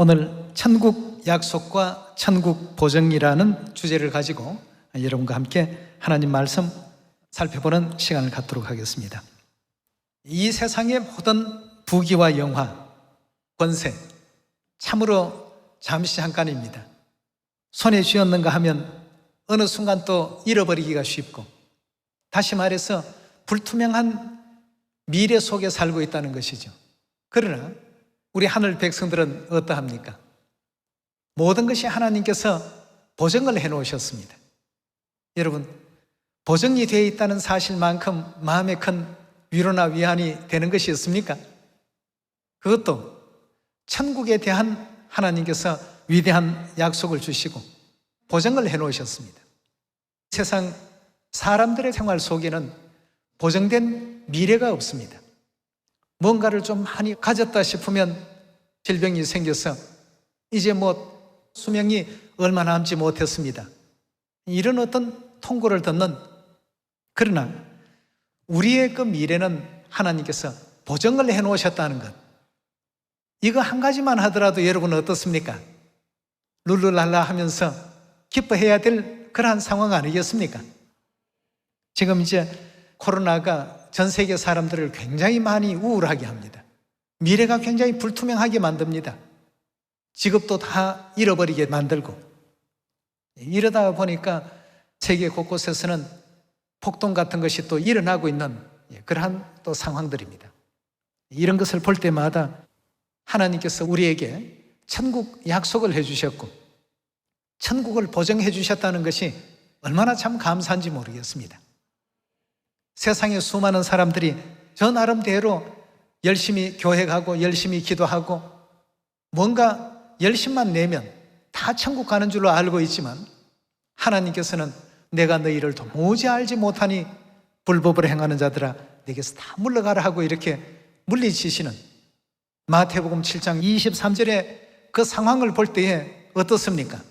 오늘 천국 약속과 천국 보증이라는 주제를 가지고 여러분과 함께 하나님 말씀 살펴보는 시간을 갖도록 하겠습니다. 이 세상의 모든 부귀와 영화, 권세, 참으로 잠시 잠깐입니다. 손에 쥐었는가 하면 어느 순간 또 잃어버리기가 쉽고, 다시 말해서 불투명한 미래 속에 살고 있다는 것이죠. 그러나 우리 하늘 백성들은 어떠합니까? 모든 것이 하나님께서 보증을 해놓으셨습니다. 여러분, 보증이 되어 있다는 사실만큼 마음에 큰 위로나 위안이 되는 것이 있습니까? 그것도 천국에 대한 하나님께서 위대한 약속을 주시고 보증을 해놓으셨습니다. 세상 사람들의 생활 속에는 보증된 미래가 없습니다. 뭔가를 좀 많이 가졌다 싶으면 질병이 생겨서 이제 수명이 얼마 남지 못했습니다. 이런 어떤 통고를 듣는, 그러나 우리의 그 미래는 하나님께서 보증을 해놓으셨다는 것, 이거 한 가지만 하더라도 여러분 어떻습니까? 룰루랄라 하면서 기뻐해야 될 그러한 상황 아니겠습니까? 지금 이제 코로나가 전 세계 사람들을 굉장히 많이 우울하게 합니다. 미래가 굉장히 불투명하게 만듭니다. 직업도 다 잃어버리게 만들고, 이러다 보니까 세계 곳곳에서는 폭동 같은 것이 또 일어나고 있는 그러한 또 상황들입니다. 이런 것을 볼 때마다 하나님께서 우리에게 천국 약속을 해주셨고 천국을 보증해 주셨다는 것이 얼마나 참 감사한지 모르겠습니다. 세상에 수많은 사람들이 저 나름대로 열심히 교회 가고 열심히 기도하고 뭔가 열심만 내면 다 천국 가는 줄로 알고 있지만, 하나님께서는 내가 너희를 도무지 알지 못하니 불법을 행하는 자들아 내게서 다 물러가라 하고 이렇게 물리치시는 마태복음 7장 23절의 그 상황을 볼 때에 어떻습니까?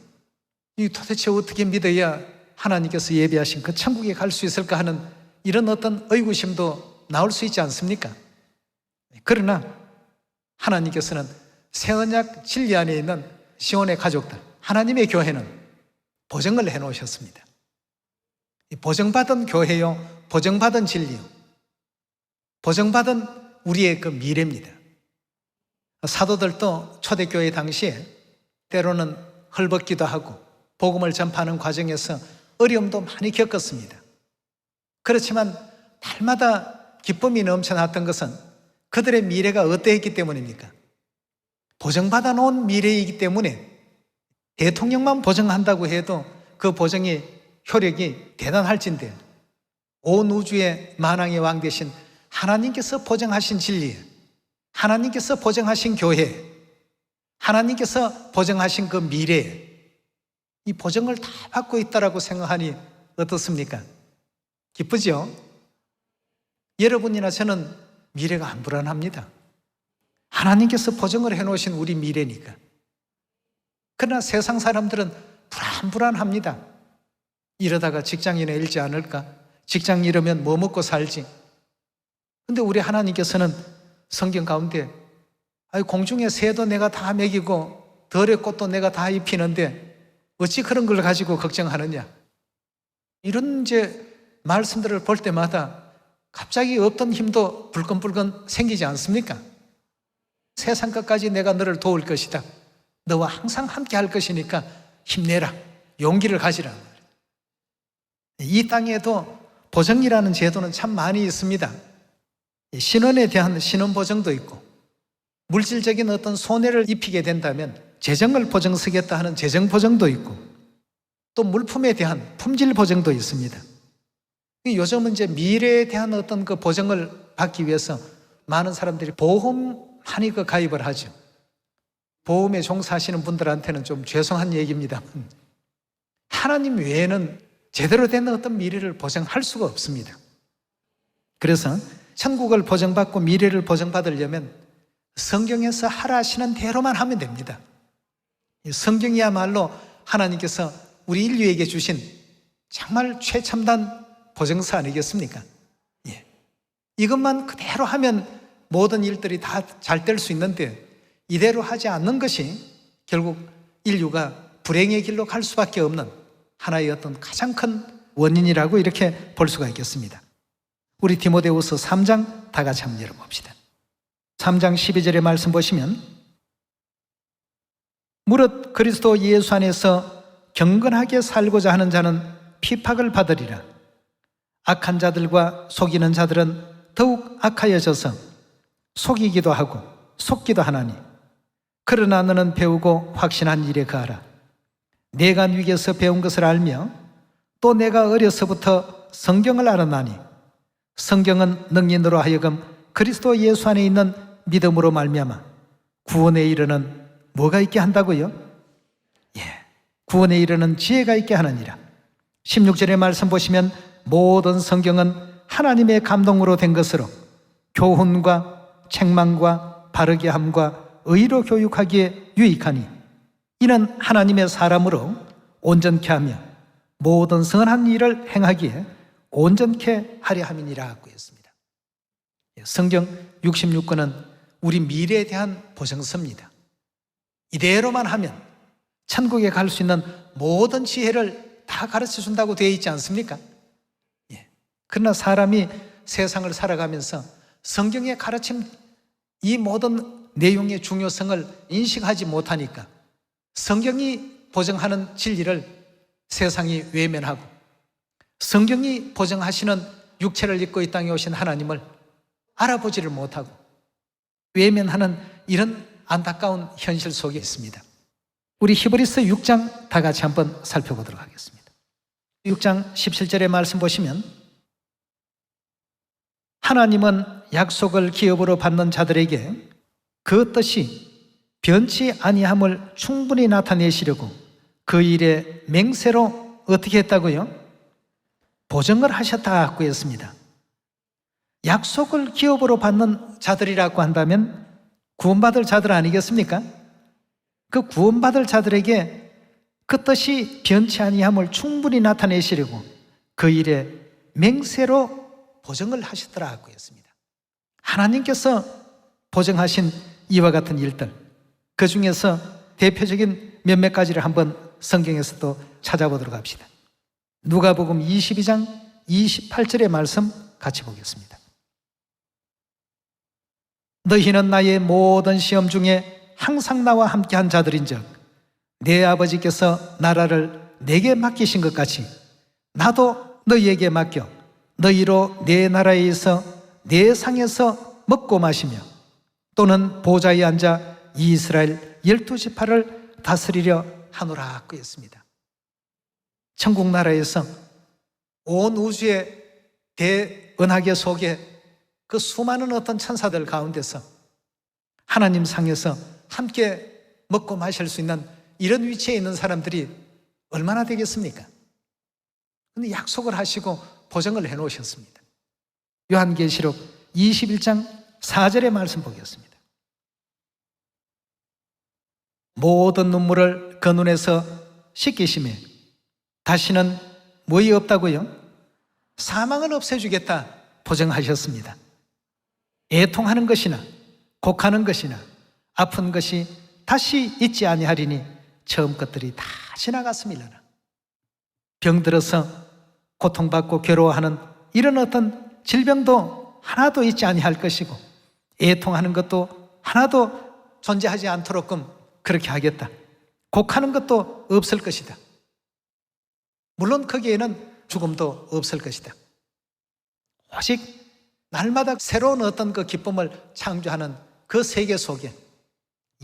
이 도대체 어떻게 믿어야 하나님께서 예비하신 그 천국에 갈 수 있을까 하는 이런 어떤 의구심도 나올 수 있지 않습니까? 그러나 하나님께서는 새 언약 진리 안에 있는 시온의 가족들, 하나님의 교회는 보증을 해놓으셨습니다. 보증받은 교회요, 보증받은 진리요, 보증받은 우리의 그 미래입니다. 사도들도 초대교회 당시에 때로는 헐벗기도 하고 복음을 전파하는 과정에서 어려움도 많이 겪었습니다. 그렇지만 날마다 기쁨이 넘쳐났던 것은 그들의 미래가 어떠했기 때문입니까? 보증받아 놓은 미래이기 때문에 대통령만 보증한다고 해도 그 보증이 효력이 대단할진데, 온 우주의 만왕의 왕 되신 하나님께서 보증하신 진리, 하나님께서 보증하신 교회, 하나님께서 보증하신 그 미래, 이 보증을 다 받고 있다라고 생각하니 어떻습니까? 기쁘죠? 여러분이나 저는 미래가 안 불안합니다. 하나님께서 보증을 해놓으신 우리 미래니까. 그러나 세상 사람들은 불안합니다. 이러다가 직장인에 잃지 않을까? 직장 잃으면 뭐 먹고 살지? 근데 우리 하나님께서는 성경 가운데 공중의 새도 내가 다 먹이고 들의 꽃도 내가 다 입히는데 어찌 그런 걸 가지고 걱정하느냐? 이런 말씀들을 볼 때마다 갑자기 없던 힘도 불끈불끈 생기지 않습니까? 세상 끝까지 내가 너를 도울 것이다. 너와 항상 함께 할 것이니까 힘내라. 용기를 가지라. 이 땅에도 보증이라는 제도는 참 많이 있습니다. 신원에 대한 신원 보증도 있고, 물질적인 어떤 손해를 입히게 된다면 재정을 보증서겠다 하는 재정 보증도 있고, 또 물품에 대한 품질 보증도 있습니다. 요즘은 미래에 대한 어떤 그 보증을 받기 위해서 많은 사람들이 보험 많이 가입을 하죠. 보험에 종사하시는 분들한테는 좀 죄송한 얘기입니다만, 하나님 외에는 제대로 된 어떤 미래를 보증할 수가 없습니다. 그래서 천국을 보증받고 미래를 보증받으려면 성경에서 하라 하시는 대로만 하면 됩니다. 성경이야말로 하나님께서 우리 인류에게 주신 정말 최첨단 보증서 아니겠습니까? 이것만 그대로 하면 모든 일들이 다 잘 될 수 있는데, 이대로 하지 않는 것이 결국 인류가 불행의 길로 갈 수밖에 없는 하나의 어떤 가장 큰 원인이라고 이렇게 볼 수가 있겠습니다. 우리 디모데후서 3장 다 같이 한번 열어봅시다. 3장 12절의 말씀 보시면 무릇 그리스도 예수 안에서 경건하게 살고자 하는 자는 핍박을 받으리라. 악한 자들과 속이는 자들은 더욱 악하여져서 속이기도 하고 속기도 하나니 그러나 너는 배우고 확신한 일에 거하라. 내가 네게서 배운 것을 알며 또 내가 어려서부터 성경을 알았나니 성경은 능인으로 하여금 그리스도 예수 안에 있는 믿음으로 말미암아 구원에 이르는 뭐가 있게 한다고요? 구원에 이르는 지혜가 있게 하느니라. 16절의 말씀 보시면 모든 성경은 하나님의 감동으로 된 것으로 교훈과 책망과 바르게 함과 의로 교육하기에 유익하니 이는 하나님의 사람으로 온전케 하며 모든 선한 일을 행하기에 온전케 하려 함이니라고 했습니다. 성경 66권은 우리 미래에 대한 보증서입니다. 이대로만 하면 천국에 갈 수 있는 모든 지혜를 다 가르쳐 준다고 되어 있지 않습니까? 그러나 사람이 세상을 살아가면서 성경의 가르침 이 모든 내용의 중요성을 인식하지 못하니까 성경이 보증하는 진리를 세상이 외면하고 성경이 보증하시는 육체를 입고 이 땅에 오신 하나님을 알아보지를 못하고 외면하는 이런 안타까운 현실 속에 있습니다. 우리 히브리서 6장 다 같이 한번 살펴보도록 하겠습니다. 6장 17절의 말씀 보시면 하나님은 약속을 기업으로 받는 자들에게 그 뜻이 변치 아니함을 충분히 나타내시려고 그 일에 맹세로 어떻게 했다고요? 보증을 하셨다고 했습니다. 약속을 기업으로 받는 자들이라고 한다면 구원받을 자들 아니겠습니까? 그 구원받을 자들에게 그 뜻이 변치 아니함을 충분히 나타내시려고 그 일에 맹세로 보증을 하시더라고 했습니다. 하나님께서 보증하신 이와 같은 일들, 그 중에서 대표적인 몇몇 가지를 한번 성경에서 또 찾아보도록 합시다. 누가복음 22장 28절의 말씀 같이 보겠습니다. 너희는 나의 모든 시험 중에 항상 나와 함께한 자들인즉 내 아버지께서 나라를 내게 맡기신 것 같이 나도 너희에게 맡겨 너희로 내 나라에서 내 상에서 먹고 마시며 또는 보좌에 앉아 이스라엘 12지파를 다스리려 하노라 그 했습니다. 천국 나라에서 온 우주의 대은하계 속에 그 수많은 어떤 천사들 가운데서 하나님 상에서 함께 먹고 마실 수 있는 이런 위치에 있는 사람들이 얼마나 되겠습니까? 근데 약속을 하시고 보증을 해놓으셨습니다. 요한계시록 21장 4절의 말씀 보겠습니다. 모든 눈물을 그 눈에서 씻기심에 다시는 뭐이 없다고요? 사망을 없애주겠다 보증하셨습니다. 애통하는 것이나 곡하는 것이나 아픈 것이 다시 있지 아니하리니 처음 것들이 다 지나갔음이라나. 병들어서 고통받고 괴로워하는 이런 어떤 질병도 하나도 있지 아니할 것이고 애통하는 것도 하나도 존재하지 않도록끔 그렇게 하겠다. 곡하는 것도 없을 것이다. 물론 거기에는 죽음도 없을 것이다. 오직 날마다 새로운 어떤 그 기쁨을 창조하는 그 세계 속에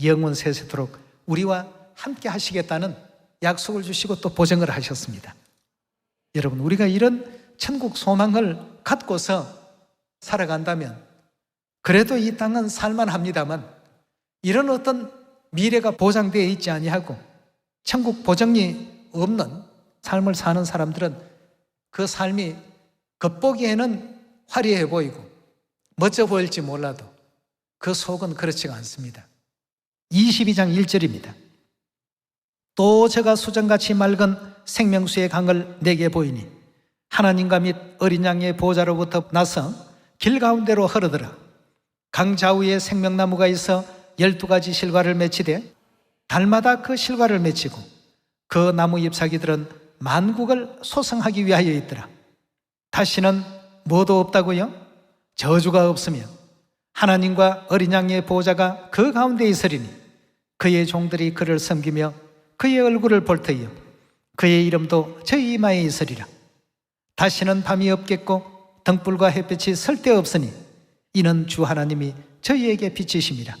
영원 세세토록 우리와 함께 하시겠다는 약속을 주시고 또 보증을 하셨습니다. 여러분, 우리가 이런 천국 소망을 갖고서 살아간다면 그래도 이 땅은 살만합니다만 이런 어떤 미래가 보장되어 있지 아니하고 천국 보장이 없는 삶을 사는 사람들은 그 삶이 겉보기에는 화려해 보이고 멋져 보일지 몰라도 그 속은 그렇지가 않습니다. 22장 1절입니다. 또 제가 수정같이 맑은 생명수의 강을 내게 보이니 하나님과 및 어린 양의 보좌로부터 나서 길 가운데로 흐르더라. 강 좌우에 생명나무가 있어 12가지 실과를 맺히되 달마다 그 실과를 맺히고 그 나무 잎사귀들은 만국을 소성하기 위하여 있더라. 다시는 뭐도 없다고요? 저주가 없으며 하나님과 어린 양의 보호자가 그 가운데 있으리니 그의 종들이 그를 섬기며 그의 얼굴을 볼 터이요 그의 이름도 저희 이마에 있으리라. 다시는 밤이 없겠고 등불과 햇빛이 쓸데없으니 이는 주 하나님이 저희에게 빛이심이라.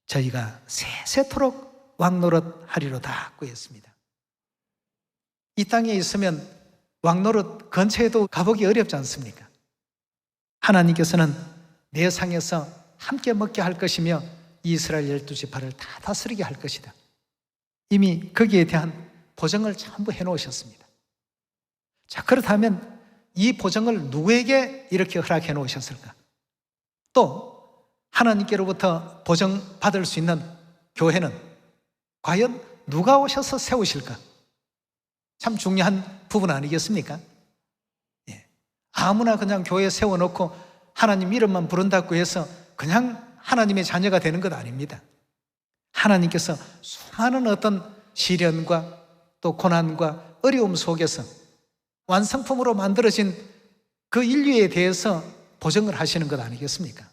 저희가 세세토록 왕노릇 하리로다 하였습니다. 이 땅에 있으면 왕노릇 근처에도 가보기 어렵지 않습니까? 하나님께서는 내 상에서 함께 먹게 할 것이며 이스라엘 12지파를 다 다스리게 할 것이다. 이미 거기에 대한 보증을 전부 해놓으셨습니다. 자, 그렇다면 이 보증을 누구에게 이렇게 허락해 놓으셨을까? 또 하나님께로부터 보증받을 수 있는 교회는 과연 누가 오셔서 세우실까? 참 중요한 부분 아니겠습니까? 예. 아무나 그냥 교회에 세워놓고 하나님 이름만 부른다고 해서 그냥 하나님의 자녀가 되는 것 아닙니다. 하나님께서 수많은 어떤 시련과 또 고난과 어려움 속에서 완성품으로 만들어진 그 인류에 대해서 보증을 하시는 것 아니겠습니까?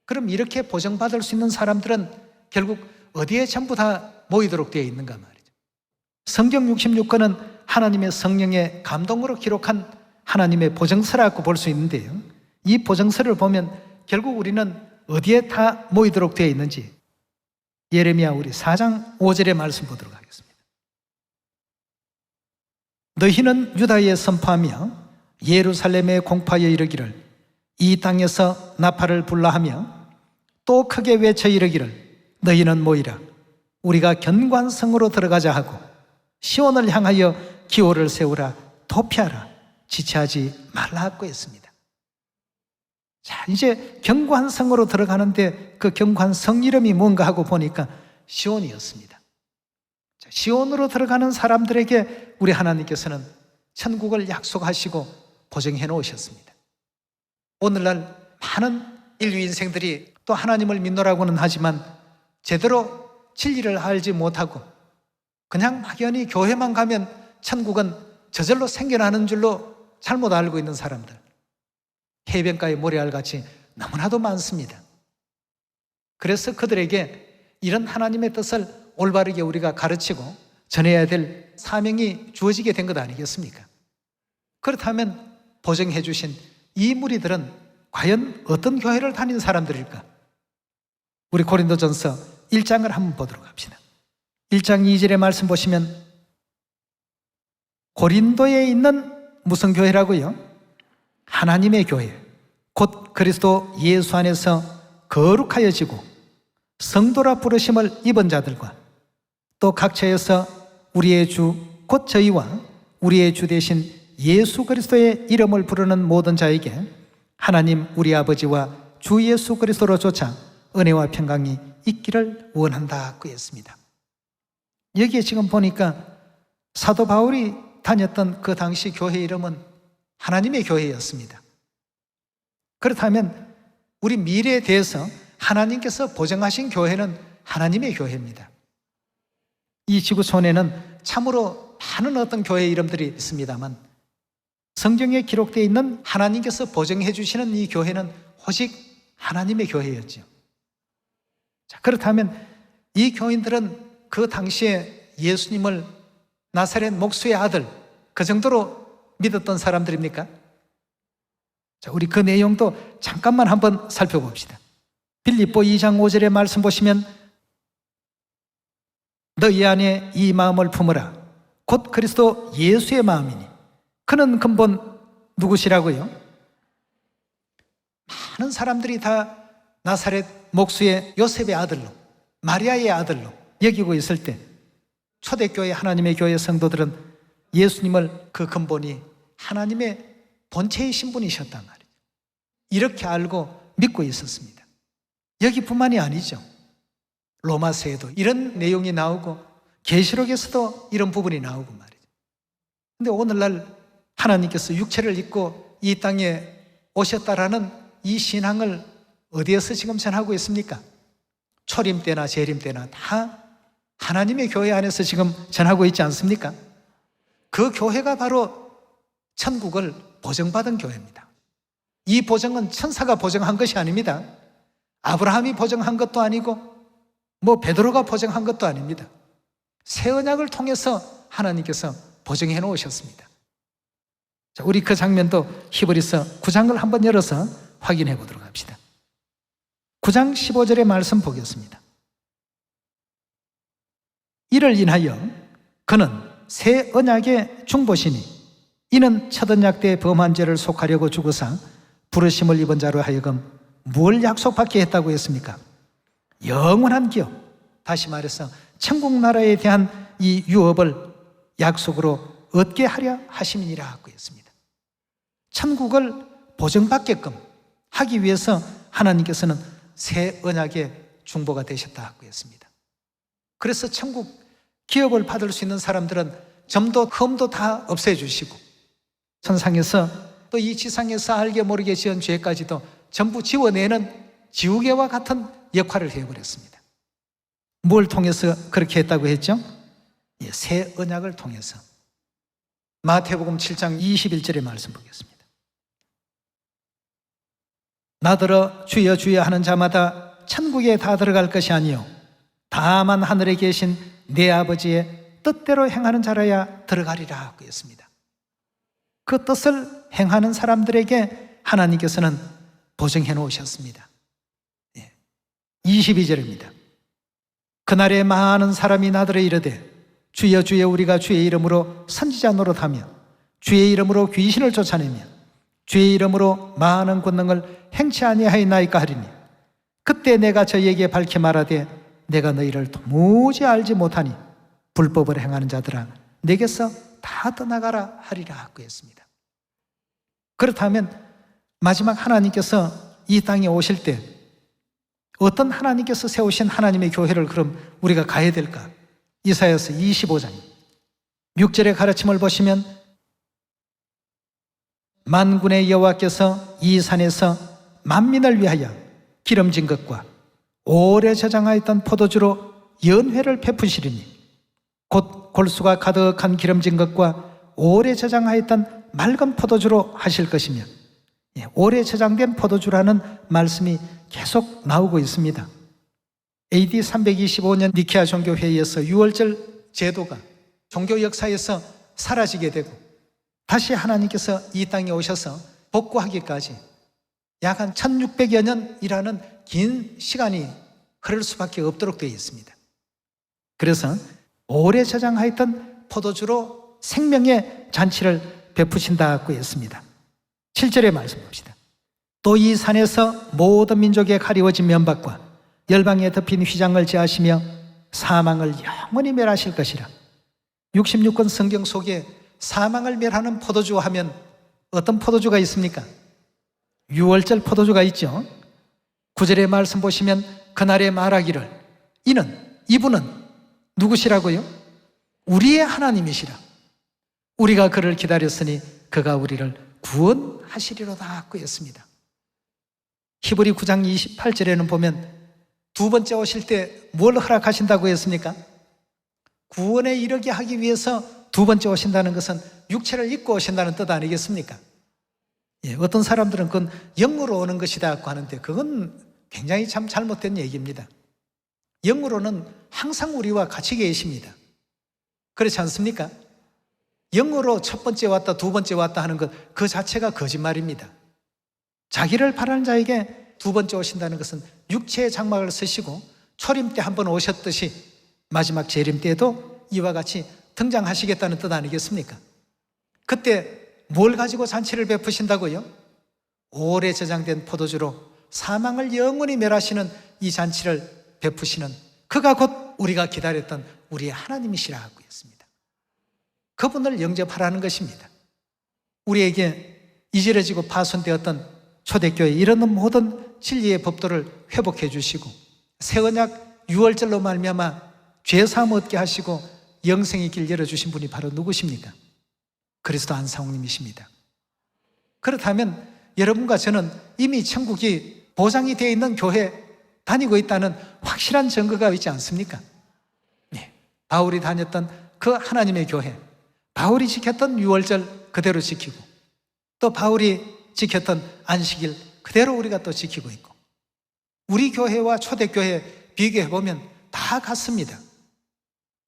그럼 이렇게 보증받을 수 있는 사람들은 결국 어디에 전부 다 모이도록 되어 있는가 말이죠. 성경 66권은 하나님의 성령의 감동으로 기록한 하나님의 보증서라고 볼 수 있는데요, 이 보증서를 보면 결국 우리는 어디에 다 모이도록 되어 있는지 예레미야 우리 4장 5절의 말씀 보도록 하겠습니다. 너희는 유다에 선포하며 예루살렘에 공포하여 이르기를 이 땅에서 나팔을 불라 하며 또 크게 외쳐 이르기를 너희는 모이라 우리가 견관성으로 들어가자 하고 시온을 향하여 기호를 세우라 도피하라 지체하지 말라고 했습니다. 자, 이제 경관성으로 들어가는데 그 경관성 이름이 뭔가 하고 보니까 시온이었습니다. 자, 시온으로 들어가는 사람들에게 우리 하나님께서는 천국을 약속하시고 보증해 놓으셨습니다. 오늘날 많은 인류 인생들이 또 하나님을 믿노라고는 하지만 제대로 진리를 알지 못하고 그냥 막연히 교회만 가면 천국은 저절로 생겨나는 줄로 잘못 알고 있는 사람들, 해변가의 모래알같이 너무나도 많습니다. 그래서 그들에게 이런 하나님의 뜻을 올바르게 우리가 가르치고 전해야 될 사명이 주어지게 된 것 아니겠습니까? 그렇다면 보증해 주신 이 무리들은 과연 어떤 교회를 다닌 사람들일까? 우리 고린도전서 1장을 한번 보도록 합시다. 1장 2절의 말씀 보시면 고린도에 있는 무슨 교회라고요? 하나님의 교회, 곧 그리스도 예수 안에서 거룩하여지고 성도라 부르심을 입은 자들과 또 각처에서 우리의 주 곧 저희와 우리의 주 되신 예수 그리스도의 이름을 부르는 모든 자에게 하나님 우리 아버지와 주 예수 그리스도로조차 은혜와 평강이 있기를 원한다고 했습니다. 여기에 지금 보니까 사도 바울이 다녔던 그 당시 교회 이름은 하나님의 교회였습니다. 그렇다면 우리 미래에 대해서 하나님께서 보증하신 교회는 하나님의 교회입니다. 이 지구촌에는 참으로 많은 어떤 교회 이름들이 있습니다만 성경에 기록되어 있는 하나님께서 보증해 주시는 이 교회는 오직 하나님의 교회였죠. 자, 그렇다면 이 교인들은 그 당시에 예수님을 나사렛 목수의 아들 그 정도로 믿었던 사람들입니까? 자, 우리 그 내용도 잠깐만 한번 살펴봅시다. 빌립보 2장 5절의 말씀 보시면 너희 안에 이 마음을 품으라 곧 그리스도 예수의 마음이니 그는 근본 누구시라고요? 많은 사람들이 다 나사렛 목수의 요셉의 아들로 마리아의 아들로 여기고 있을 때 초대교회 하나님의 교회 성도들은 예수님을 그 근본이 하나님의 본체의 신분이셨단 말이에요. 이렇게 알고 믿고 있었습니다. 여기뿐만이 아니죠. 로마서에도 이런 내용이 나오고 계시록에서도 이런 부분이 나오고 말이죠. 근데 오늘날 하나님께서 육체를 입고 이 땅에 오셨다라는 이 신앙을 어디에서 지금 전하고 있습니까? 초림 때나 재림 때나 다 하나님의 교회 안에서 지금 전하고 있지 않습니까? 그 교회가 바로 천국을 보증받은 교회입니다. 이 보증은 천사가 보증한 것이 아닙니다. 아브라함이 보증한 것도 아니고 베드로가 보증한 것도 아닙니다. 새 언약을 통해서 하나님께서 보증해 놓으셨습니다. 자, 우리 그 장면도 히브리서 9장을 한번 열어서 확인해 보도록 합시다. 9장 15절의 말씀 보겠습니다. 이를 인하여 그는 새 언약의 중보시니 이는 첫 언약 때 범한 죄를 속하려고 죽으사 부르심을 입은 자로 하여금 뭘 약속받게 했다고 했습니까? 영원한 기업, 다시 말해서 천국 나라에 대한 이 유업을 약속으로 얻게 하려 하심이니라 하고 했습니다. 천국을 보증받게끔 하기 위해서 하나님께서는 새 언약의 중보가 되셨다 하고 했습니다. 그래서 천국 기업을 받을 수 있는 사람들은 점도 흠도 다 없애주시고 천상에서 또 이 지상에서 알게 모르게 지은 죄까지도 전부 지워내는 지우개와 같은 역할을 해버렸습니다. 뭘 통해서 그렇게 했다고 했죠? 새 언약을 통해서. 마태복음 7장 21절의 말씀 보겠습니다. 나더러 주여 주여 하는 자마다 천국에 다 들어갈 것이 아니요 다만 하늘에 계신 내 아버지의 뜻대로 행하는 자라야 들어가리라 하고 했습니다. 그 뜻을 행하는 사람들에게 하나님께서는 보증해 놓으셨습니다. 22절입니다. 그날에 많은 사람이 나더러 이르되 주여 주여 우리가 주의 이름으로 선지자 노릇하며 주의 이름으로 귀신을 쫓아내며 주의 이름으로 많은 권능을 행치 아니하였나이까 하리니 그때 내가 저희에게 밝히 말하되 내가 너희를 도무지 알지 못하니 불법을 행하는 자들아 내게서 다 떠나가라 하리라 하고 했습니다. 그렇다면 마지막 하나님께서 이 땅에 오실 때 어떤 하나님께서 세우신 하나님의 교회를 그럼 우리가 가야 될까? 이사야서 25장 6절의 가르침을 보시면 만군의 여호와께서 이 산에서 만민을 위하여 기름진 것과 오래 저장하였던 포도주로 연회를 베푸시리니 곧 골수가 가득한 기름진 것과 오래 저장하였던 맑은 포도주로 하실 것이며 오래 저장된 포도주라는 말씀이 계속 나오고 있습니다. AD 325년 니케아 종교회의에서 유월절 제도가 종교 역사에서 사라지게 되고 다시 하나님께서 이 땅에 오셔서 복구하기까지 약 한 1600여 년이라는 긴 시간이 흐를 수밖에 없도록 되어 있습니다. 그래서 오래 저장하였던 포도주로 생명의 잔치를 베푸신다고 했습니다. 7절의 말씀 봅시다. 또 이 산에서 모든 민족의 가리워진 면박과 열방에 덮인 휘장을 제하시며 사망을 영원히 멸하실 것이라. 66권 성경 속에 사망을 멸하는 포도주 하면 어떤 포도주가 있습니까? 유월절 포도주가 있죠. 9절의 말씀 보시면 그날에 말하기를 이분은 누구시라고요? 우리의 하나님이시라. 우리가 그를 기다렸으니 그가 우리를 구원하시리로다 하고 했습니다. 히브리 9장 28절에는 보면 두 번째 오실 때 뭘 허락하신다고 했습니까? 구원에 이르게 하기 위해서 두 번째 오신다는 것은 육체를 입고 오신다는 뜻 아니겠습니까? 어떤 사람들은 그건 영으로 오는 것이다 하는데 그건 굉장히 참 잘못된 얘기입니다. 영으로는 항상 우리와 같이 계십니다. 그렇지 않습니까? 영으로 첫 번째 왔다 두 번째 왔다 하는 것 그 자체가 거짓말입니다. 자기를 바라는 자에게 두 번째 오신다는 것은 육체의 장막을 쓰시고 초림 때 한번 오셨듯이 마지막 재림 때에도 이와 같이 등장하시겠다는 뜻 아니겠습니까? 그때 뭘 가지고 잔치를 베푸신다고요? 오래 저장된 포도주로 사망을 영원히 멸하시는 이 잔치를 베푸시는 그가 곧 우리가 기다렸던 우리의 하나님이시라 하고 했습니다. 그분을 영접하라는 것입니다. 우리에게 이지러지고 파손되었던 초대교회 이런 모든 진리의 법도를 회복해 주시고 새 언약 유월절로 말미암아 죄사함 얻게 하시고 영생의 길 열어주신 분이 바로 누구십니까? 그리스도 안상홍님이십니다. 그렇다면 여러분과 저는 이미 천국이 보장이 되어 있는 교회 다니고 있다는 확실한 증거가 있지 않습니까? 네. 바울이 다녔던 그 하나님의 교회, 바울이 지켰던 유월절 그대로 지키고, 또 바울이 지켰던 안식일 그대로 우리가 또 지키고 있고, 우리 교회와 초대교회 비교해보면 다 같습니다.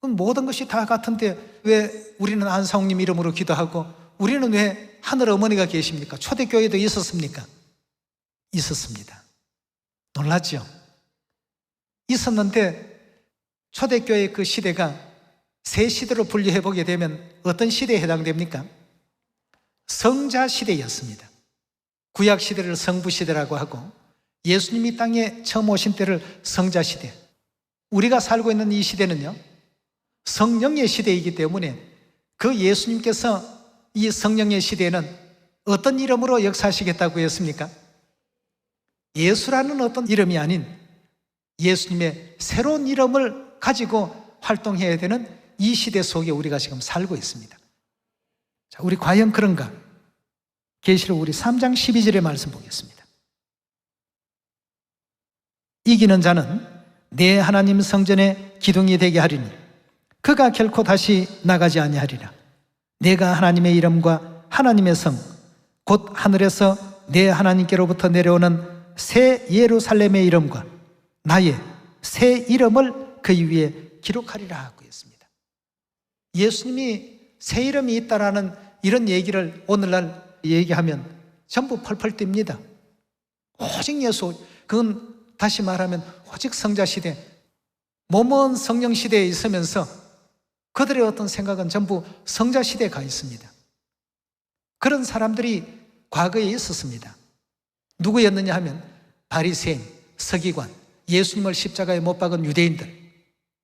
그럼 모든 것이 다 같은데 왜 우리는 안상홍님 이름으로 기도하고 우리는 왜 하늘 어머니가 계십니까? 초대교회도 있었습니까? 있었습니다. 놀랐죠? 있었는데 초대교회 그 시대가 세 시대로 분류해보게 되면 어떤 시대에 해당됩니까? 성자 시대였습니다. 구약 시대를 성부 시대라고 하고, 예수님이 땅에 처음 오신 때를 성자 시대, 우리가 살고 있는 이 시대는요 성령의 시대이기 때문에, 그 예수님께서 이 성령의 시대에는 어떤 이름으로 역사하시겠다고 했습니까? 예수라는 어떤 이름이 아닌 예수님의 새로운 이름을 가지고 활동해야 되는 이 시대 속에 우리가 지금 살고 있습니다. 자, 우리 과연 그런가? 계시록 우리 3장 12절의 말씀 보겠습니다. 이기는 자는 내 하나님 성전의 기둥이 되게 하리니 그가 결코 다시 나가지 아니하리라. 내가 하나님의 이름과 하나님의 성 곧 하늘에서 내 하나님께로부터 내려오는 새 예루살렘의 이름과 나의 새 이름을 그 위에 기록하리라 하고 했습니다. 예수님이 새 이름이 있다라는 이런 얘기를 오늘날 얘기하면 전부 펄펄 뜁니다. 오직 예수, 그건 다시 말하면 오직 성자시대, 모먼 성령시대에 있으면서 그들의 어떤 생각은 전부 성자시대에 가 있습니다. 그런 사람들이 과거에 있었습니다. 누구였느냐 하면 바리새인, 서기관, 예수님을 십자가에 못 박은 유대인들,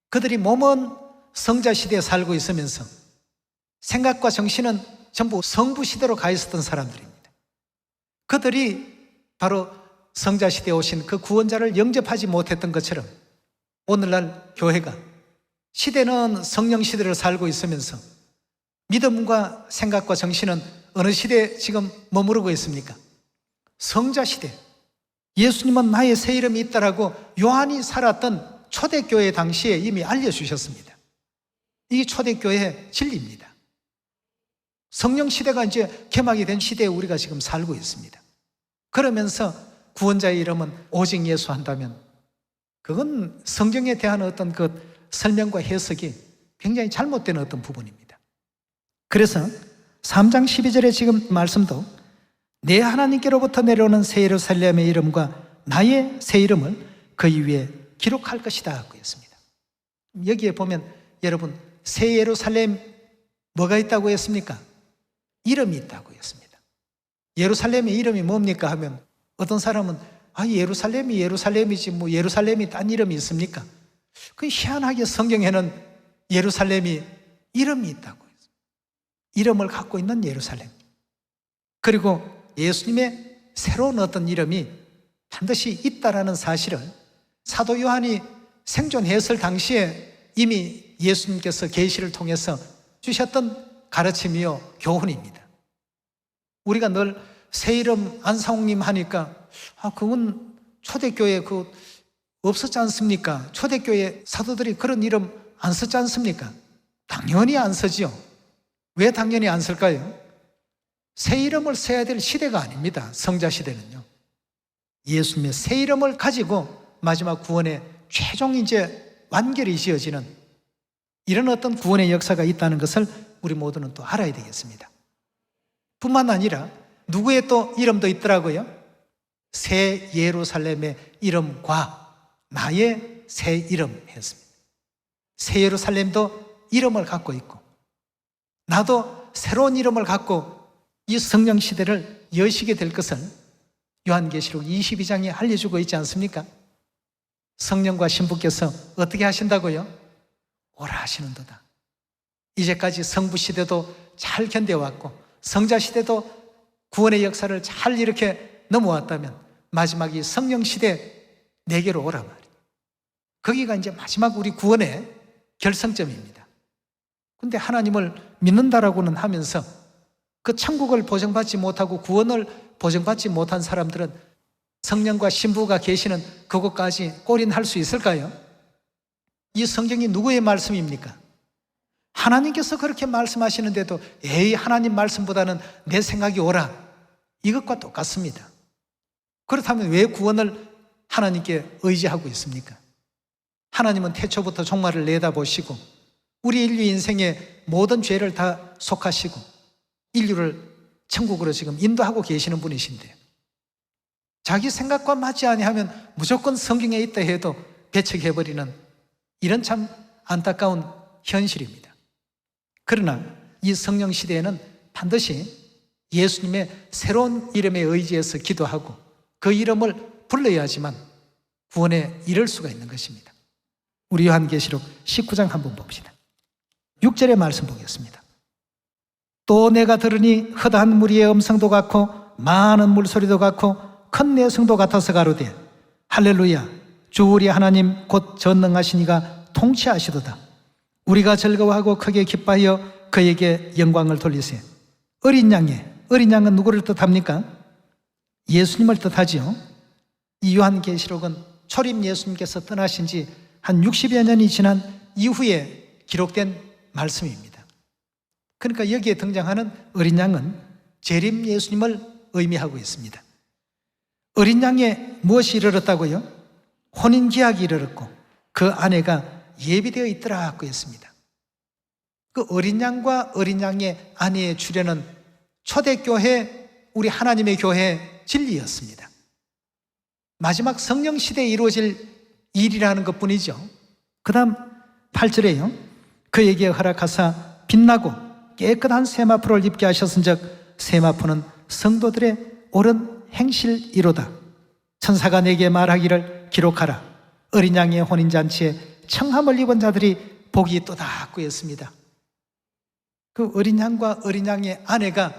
그들이 모먼 성자시대에 살고 있으면서 생각과 정신은 전부 성부시대로 가 있었던 사람들입니다. 그들이 바로 성자시대에 오신 그 구원자를 영접하지 못했던 것처럼 오늘날 교회가, 시대는 성령시대를 살고 있으면서 믿음과 생각과 정신은 어느 시대에 지금 머무르고 있습니까? 성자시대. 예수님은 나의 새 이름이 있다라고 요한이 살았던 초대교회 당시에 이미 알려주셨습니다. 이게 초대교회의 진리입니다. 성령시대가 이제 개막이 된 시대에 우리가 지금 살고 있습니다. 그러면서 구원자의 이름은 오직 예수 한다면 그건 성경에 대한 어떤 그 설명과 해석이 굉장히 잘못된 어떤 부분입니다. 그래서 3장 12절에 지금 말씀도 내 하나님께로부터 내려오는 새 예루살렘의 이름과 나의 새 이름을 그 위에 기록할 것이다 하고 했습니다. 여기에 보면 여러분, 새 예루살렘 뭐가 있다고 했습니까? 이름이 있다고 했습니다. 예루살렘의 이름이 뭡니까 하면 어떤 사람은 예루살렘이 예루살렘이지 뭐 예루살렘이 딴 이름이 있습니까? 그 희한하게 성경에는 예루살렘이 이름이 있다고 했어요. 이름을 갖고 있는 예루살렘. 그리고 예수님의 새로운 어떤 이름이 반드시 있다라는 사실을 사도 요한이 생존했을 당시에 이미 예수님께서 계시를 통해서 주셨던 가르침이요 교훈입니다. 우리가 늘 새 이름 안상홍님 하니까 그건 초대교회 그 없었지 않습니까? 초대교회 사도들이 그런 이름 안 썼지 않습니까? 당연히 안 쓰지요. 왜 당연히 안 쓸까요? 새 이름을 써야 될 시대가 아닙니다. 성자 시대는요. 예수님의 새 이름을 가지고 마지막 구원의 최종 이제 완결이 지어지는 이런 어떤 구원의 역사가 있다는 것을 우리 모두는 또 알아야 되겠습니다. 뿐만 아니라 누구의 또 이름도 있더라고요. 새 예루살렘의 이름과 나의 새 이름 했습니다. 새 예루살렘도 이름을 갖고 있고 나도 새로운 이름을 갖고 이 성령 시대를 여시게 될 것을 요한계시록 22장에 알려주고 있지 않습니까? 성령과 신부께서 어떻게 하신다고요? 오라 하시는도다. 이제까지 성부 시대도 잘 견뎌왔고 성자 시대도 구원의 역사를 잘 이렇게 넘어왔다면 마지막 이 성령 시대 내게로 오라 말이에요. 거기가 이제 마지막 우리 구원의 결성점입니다. 근데 하나님을 믿는다라고는 하면서 그 천국을 보증받지 못하고 구원을 보증받지 못한 사람들은 성령과 신부가 계시는 그곳까지 골인할 수 있을까요? 이 성경이 누구의 말씀입니까? 하나님께서 그렇게 말씀하시는데도 에이, 하나님 말씀보다는 내 생각이 옳아, 이것과 똑같습니다. 그렇다면 왜 구원을 하나님께 의지하고 있습니까? 하나님은 태초부터 종말을 내다보시고 우리 인류 인생의 모든 죄를 다 속하시고 인류를 천국으로 지금 인도하고 계시는 분이신데, 자기 생각과 맞지 아니하면 무조건 성경에 있다 해도 배척해버리는 이런 참 안타까운 현실입니다. 그러나 이 성령 시대에는 반드시 예수님의 새로운 이름에 의지해서 기도하고 그 이름을 불러야지만 구원에 이를 수가 있는 것입니다. 우리 요한계시록 19장 한번 봅시다. 6절의 말씀 보겠습니다. 또 내가 들으니 허다한 무리의 음성도 같고 많은 물소리도 같고 큰 내성도 같아서 가로되 할렐루야, 주 우리 하나님 곧 전능하신 이가 통치하시도다. 우리가 즐거워하고 크게 기뻐하여 그에게 영광을 돌리세. 어린 양은 누구를 뜻합니까? 예수님을 뜻하지요. 이 요한계시록은 초림 예수님께서 떠나신 지 한 60여 년이 지난 이후에 기록된 말씀입니다. 그러니까 여기에 등장하는 어린 양은 재림 예수님을 의미하고 있습니다. 어린 양에 무엇이 이르렀다고요? 혼인계약이 이르렀고 그 아내가 예비되어 있더라고 했습니다. 그 어린 양과 어린 양의 아내의 출현은 초대교회, 우리 하나님의 교회의 진리였습니다. 마지막 성령 시대에 이루어질 일이라는 것뿐이죠. 그 다음 8절에요. 그에게 허락하사 빛나고 깨끗한 세마포를 입게 하셨은즉 세마포는 성도들의 옳은 행실이로다. 천사가 내게 말하기를 기록하라. 어린 양의 혼인잔치에 청함을 입은 자들이 복이 있도다 구했습니다. 그 어린 양과 어린 양의 아내가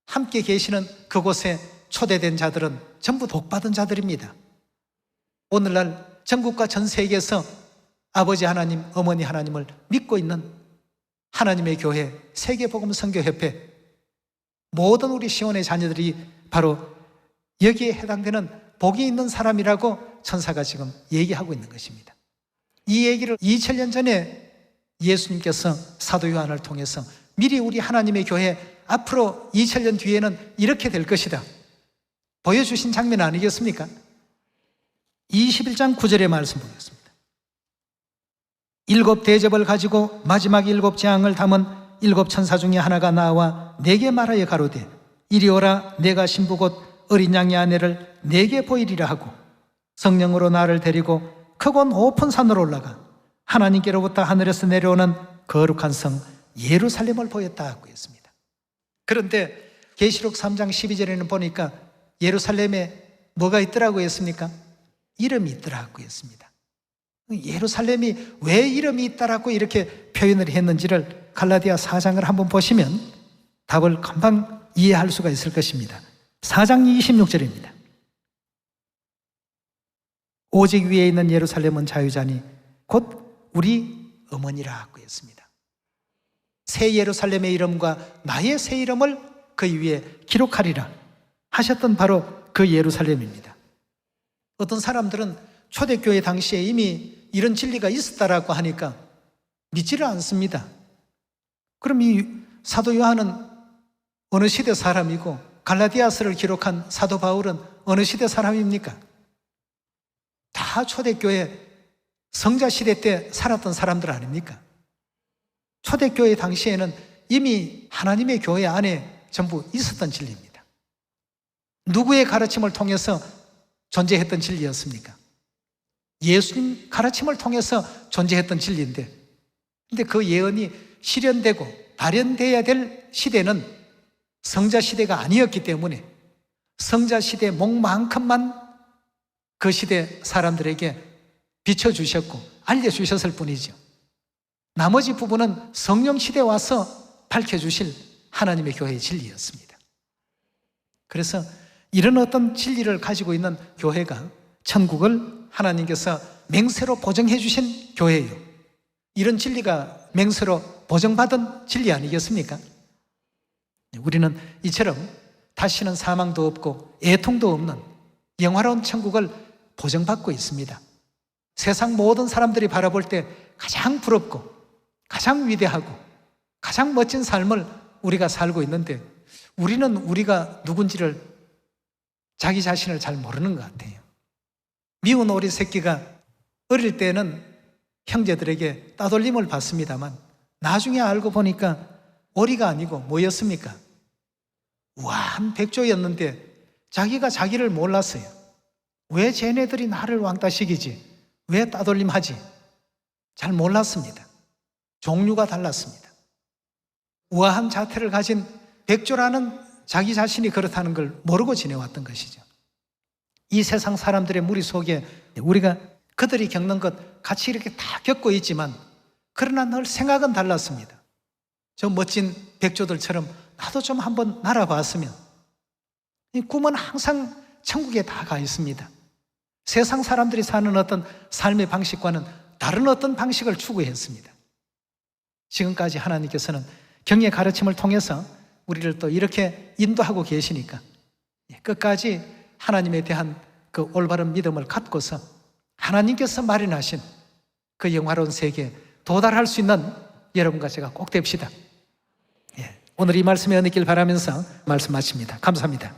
함께 계시는 그곳에 초대된 자들은 전부 복받은 자들입니다. 오늘날 전국과 전 세계에서 아버지 하나님, 어머니 하나님을 믿고 있는 하나님의 교회, 세계복음선교협회, 모든 우리 시온의 자녀들이 바로 여기에 해당되는 복이 있는 사람이라고 천사가 지금 얘기하고 있는 것입니다. 이 얘기를 2000년 전에 예수님께서 사도 요한을 통해서 미리 우리 하나님의 교회 앞으로 2000년 뒤에는 이렇게 될 것이다 보여주신 장면 아니겠습니까? 21장 9절의 말씀 보겠습니다. 7 대접을 가지고 마지막 7 재앙을 담은 7 천사 중에 하나가 나와 내게 말하여 가로되 이리 오라. 내가 신부 곧 어린 양의 아내를 내게 보이리라 하고 성령으로 나를 데리고 크고 높은 산으로 올라가 하나님께로부터 하늘에서 내려오는 거룩한 성 예루살렘을 보였다고 했습니다. 그런데 계시록 3장 12절에는 보니까 예루살렘에 뭐가 있더라고 했습니까? 이름이 있더라고 했습니다. 예루살렘이 왜 이름이 있다라고 이렇게 표현을 했는지를 갈라디아 4장을 한번 보시면 답을 금방 이해할 수가 있을 것입니다. 4장 26절입니다. 오직 위에 있는 예루살렘은 자유자니 곧 우리 어머니라고 했습니다. 새 예루살렘의 이름과 나의 새 이름을 그 위에 기록하리라 하셨던 바로 그 예루살렘입니다. 어떤 사람들은 초대교회 당시에 이미 이런 진리가 있었다라고 하니까 믿지를 않습니다. 그럼 이 사도 요한은 어느 시대 사람이고 갈라디아서를 기록한 사도 바울은 어느 시대 사람입니까? 다 초대교회 성자 시대 때 살았던 사람들 아닙니까? 초대교회 당시에는 이미 하나님의 교회 안에 전부 있었던 진리입니다. 누구의 가르침을 통해서 존재했던 진리였습니까? 예수님 가르침을 통해서 존재했던 진리인데, 근데 그 예언이 실현되고 발현되어야 될 시대는 성자 시대가 아니었기 때문에 성자 시대 목만큼만 그 시대 사람들에게 비춰주셨고 알려주셨을 뿐이죠. 나머지 부분은 성령 시대에 와서 밝혀주실 하나님의 교회의 진리였습니다. 그래서 이런 어떤 진리를 가지고 있는 교회가 천국을 하나님께서 맹세로 보증해 주신 교회예요. 이런 진리가 맹세로 보증받은 진리 아니겠습니까? 우리는 이처럼 다시는 사망도 없고 애통도 없는 영화로운 천국을 보증받고 있습니다. 세상 모든 사람들이 바라볼 때 가장 부럽고 가장 위대하고 가장 멋진 삶을 우리가 살고 있는데 우리는 우리가 누군지를 자기 자신을 잘 모르는 것 같아요. 미운 오리 새끼가 어릴 때는 형제들에게 따돌림을 받습니다만 나중에 알고 보니까 오리가 아니고 뭐였습니까? 우아한 백조였는데 자기가 자기를 몰랐어요. 왜 쟤네들이 나를 왕따시키지? 왜 따돌림하지? 잘 몰랐습니다. 종류가 달랐습니다. 우아한 자태를 가진 백조라는 자기 자신이 그렇다는 걸 모르고 지내왔던 것이죠. 이 세상 사람들의 무리 속에 우리가 그들이 겪는 것 같이 이렇게 다 겪고 있지만 그러나 늘 생각은 달랐습니다. 저 멋진 백조들처럼 나도 좀 한번 날아봤으면. 이 꿈은 항상 천국에 다 가 있습니다. 세상 사람들이 사는 어떤 삶의 방식과는 다른 어떤 방식을 추구했습니다. 지금까지 하나님께서는 경의 가르침을 통해서 우리를 또 이렇게 인도하고 계시니까 끝까지 하나님에 대한 그 올바른 믿음을 갖고서 하나님께서 마련하신 그 영화로운 세계에 도달할 수 있는 여러분과 제가 꼭 됩시다. 오늘 이 말씀에 은혜 있길 바라면서 말씀 마칩니다. 감사합니다.